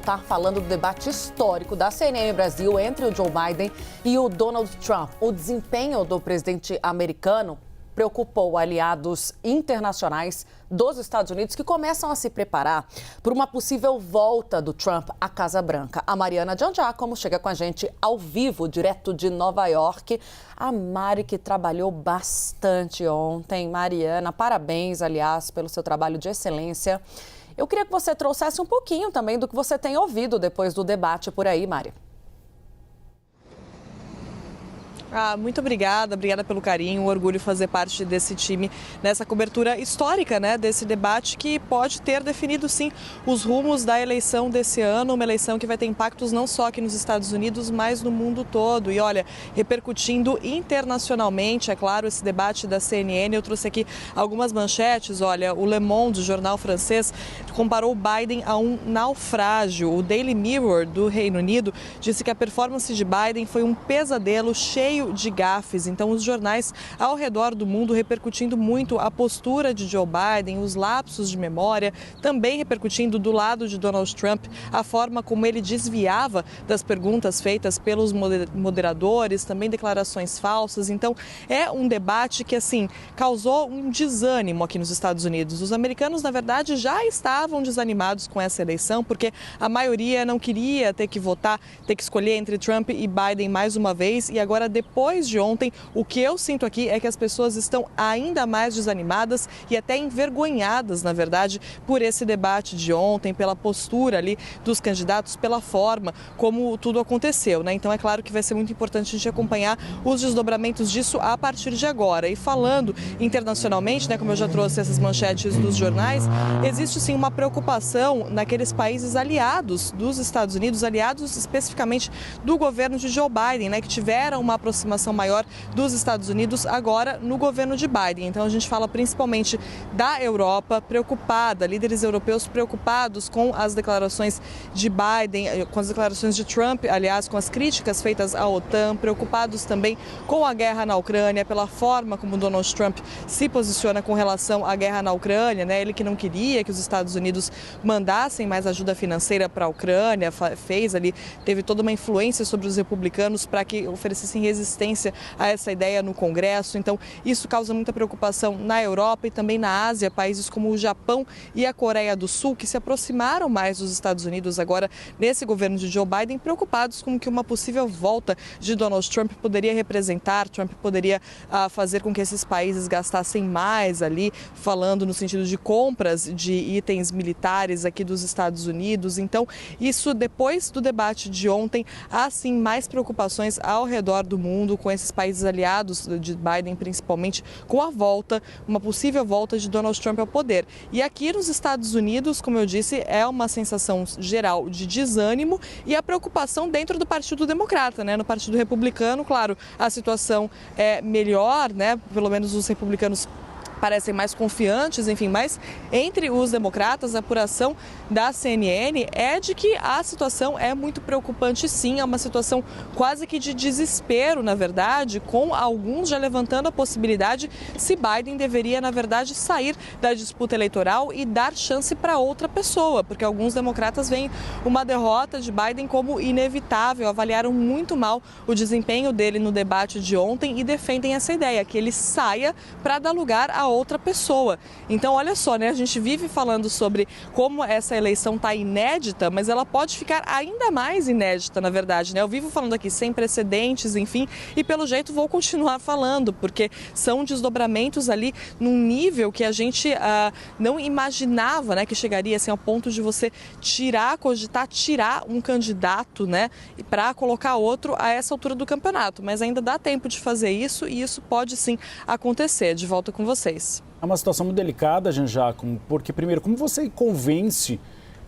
voltar falando do debate histórico da CNN Brasil entre o Joe Biden e o Donald Trump. O desempenho do presidente americano preocupou aliados internacionais dos Estados Unidos que começam a se preparar por uma possível volta do Trump à Casa Branca. A Mariana Giangiacomo chega com a gente ao vivo, direto de Nova York. A Mari, que trabalhou bastante ontem. Mariana, parabéns, aliás, pelo seu trabalho de excelência. Eu queria que você trouxesse um pouquinho também do que você tem ouvido depois do debate por aí, Mari. Muito obrigada pelo carinho, um orgulho fazer parte desse time nessa cobertura histórica, né, desse debate que pode ter definido, sim, os rumos da eleição desse ano, uma eleição que vai ter impactos não só aqui nos Estados Unidos, mas no mundo todo. E olha, repercutindo internacionalmente, é claro, esse debate da CNN, eu trouxe aqui algumas manchetes. Olha, o Le Monde, jornal francês, comparou Biden a um naufrágio. O Daily Mirror, do Reino Unido, disse que a performance de Biden foi um pesadelo cheio de gafes. Então, os jornais ao redor do mundo repercutindo muito a postura de Joe Biden, os lapsos de memória, também repercutindo do lado de Donald Trump a forma como ele desviava das perguntas feitas pelos moderadores, também declarações falsas. Então, é um debate que, assim, causou um desânimo aqui nos Estados Unidos. Os americanos, na verdade, já estavam desanimados com essa eleição, porque a maioria não queria ter que votar, ter que escolher entre Trump e Biden mais uma vez. E agora, depois de ontem, o que eu sinto aqui é que as pessoas estão ainda mais desanimadas e até envergonhadas, na verdade, por esse debate de ontem, pela postura ali dos candidatos, pela forma como tudo aconteceu, né? Então é claro que vai ser muito importante a gente acompanhar os desdobramentos disso a partir de agora. E falando internacionalmente, né, como eu já trouxe essas manchetes dos jornais, existe sim uma preocupação naqueles países aliados dos Estados Unidos, aliados especificamente do governo de Joe Biden, né, que tiveram uma aproximação maior dos Estados Unidos agora no governo de Biden. Então a gente fala principalmente da Europa preocupada, líderes europeus preocupados com as declarações de Biden, com as declarações de Trump, aliás, com as críticas feitas à OTAN, preocupados também com a guerra na Ucrânia, pela forma como Donald Trump se posiciona com relação à guerra na Ucrânia, né? Ele que não queria que os Estados Unidos mandassem mais ajuda financeira para a Ucrânia, teve toda uma influência sobre os republicanos para que oferecessem resistência a essa ideia no Congresso. Então, isso causa muita preocupação na Europa e também na Ásia, países como o Japão e a Coreia do Sul, que se aproximaram mais dos Estados Unidos agora nesse governo de Joe Biden, preocupados com que uma possível volta de Donald Trump poderia representar. Trump poderia fazer com que esses países gastassem mais ali, falando no sentido de compras de itens militares aqui dos Estados Unidos. Então, isso depois do debate de ontem, há sim mais preocupações ao redor do mundo, com esses países aliados de Biden, principalmente com a volta, uma possível volta de Donald Trump ao poder. E aqui nos Estados Unidos, como eu disse, é uma sensação geral de desânimo e a preocupação dentro do Partido Democrata, né? No Partido Republicano, claro, a situação é melhor, né? Pelo menos os republicanos parecem mais confiantes, enfim, mas entre os democratas, a apuração da CNN é de que a situação é muito preocupante, sim, é uma situação quase que de desespero, na verdade, com alguns já levantando a possibilidade se Biden deveria, na verdade, sair da disputa eleitoral e dar chance para outra pessoa, porque alguns democratas veem uma derrota de Biden como inevitável, avaliaram muito mal o desempenho dele no debate de ontem e defendem essa ideia, que ele saia para dar lugar a outra pessoa. Então, olha só, né? A gente vive falando sobre como essa eleição está inédita, mas ela pode ficar ainda mais inédita, na verdade, né? Eu vivo falando aqui sem precedentes, enfim, e pelo jeito vou continuar falando, porque são desdobramentos ali num nível que a gente não imaginava, né? Que chegaria assim ao ponto de você cogitar tirar um candidato, né? Para colocar outro a essa altura do campeonato. Mas ainda dá tempo de fazer isso e isso pode sim acontecer. De volta com vocês. É uma situação muito delicada, Giangiacomo, porque, primeiro, como você convence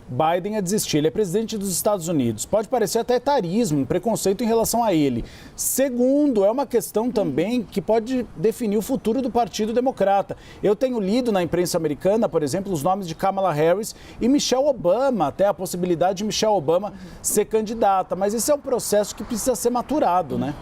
Biden a desistir? Ele é presidente dos Estados Unidos. Pode parecer até etarismo, um preconceito em relação a ele. Segundo, é uma questão também que pode definir o futuro do Partido Democrata. Eu tenho lido na imprensa americana, por exemplo, os nomes de Kamala Harris e Michelle Obama, até a possibilidade de Michelle Obama ser candidata. Mas esse é um processo que precisa ser maturado, né?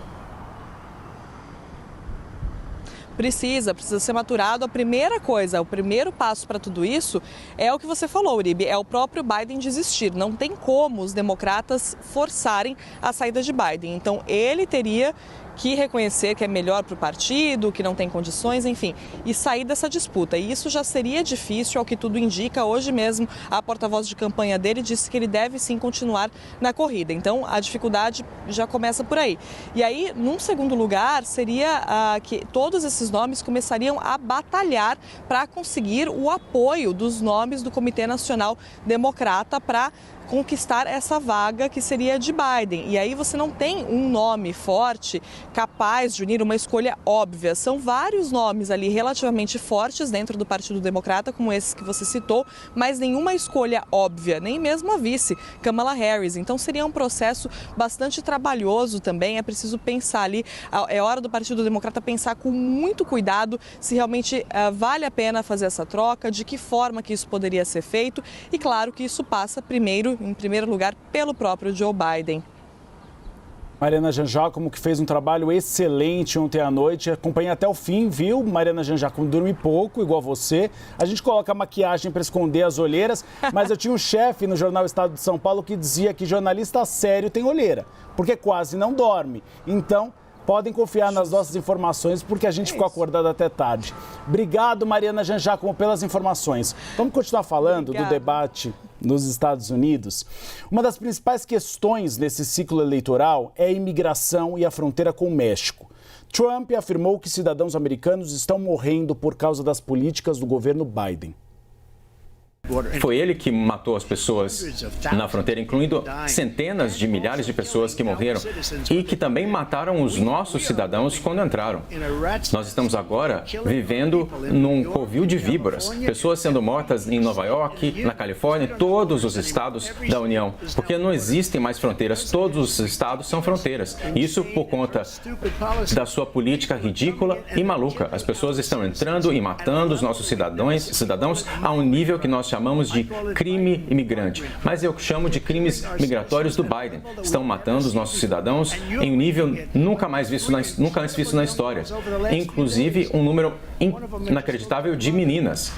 precisa ser maturado. A primeira coisa, o primeiro passo para tudo isso é o que você falou, Uribe, é o próprio Biden desistir. Não tem como os democratas forçarem a saída de Biden. Então, ele teria que reconhecer que é melhor para o partido, que não tem condições, enfim, e sair dessa disputa. E isso já seria difícil, ao que tudo indica. Hoje mesmo, a porta-voz de campanha dele disse que ele deve sim continuar na corrida. Então, a dificuldade já começa por aí. E aí, num segundo lugar, seria que todos esses nomes começariam a batalhar para conseguir o apoio dos nomes do Comitê Nacional Democrata para conquistar essa vaga que seria de Biden. E aí você não tem um nome forte capaz de unir uma escolha óbvia. São vários nomes ali relativamente fortes dentro do Partido Democrata, como esses que você citou, mas nenhuma escolha óbvia, nem mesmo a vice, Kamala Harris. Então seria um processo bastante trabalhoso também. É preciso pensar ali, é hora do Partido Democrata pensar com muito cuidado se realmente vale a pena fazer essa troca, de que forma que isso poderia ser feito. E claro que isso passa em primeiro lugar, pelo próprio Joe Biden. Mariana Jangiacomo, que fez um trabalho excelente ontem à noite. Acompanhei até o fim, viu? Mariana Jangiacomo dorme pouco, igual você. A gente coloca maquiagem para esconder as olheiras, mas eu tinha um chefe no jornal Estado de São Paulo que dizia que jornalista sério tem olheira, porque quase não dorme. Então, podem confiar nas nossas informações, porque a gente ficou acordado até tarde. Obrigado, Mariana Jangiacomo, pelas informações. Vamos continuar falando do debate nos Estados Unidos. Uma das principais questões nesse ciclo eleitoral é a imigração e a fronteira com o México. Trump afirmou que cidadãos americanos estão morrendo por causa das políticas do governo Biden. Foi ele que matou as pessoas na fronteira, incluindo centenas de milhares de pessoas que morreram e que também mataram os nossos cidadãos quando entraram. Nós estamos agora vivendo num covil de víboras, pessoas sendo mortas em Nova York, na Califórnia, em todos os estados da União, porque não existem mais fronteiras, todos os estados são fronteiras. Isso por conta da sua política ridícula e maluca. As pessoas estão entrando e matando os nossos cidadãos a um nível que nós chamamos de crime imigrante, mas eu chamo de crimes migratórios do Biden. Estão matando os nossos cidadãos em um nível nunca antes visto na história, inclusive um número inacreditável de meninas.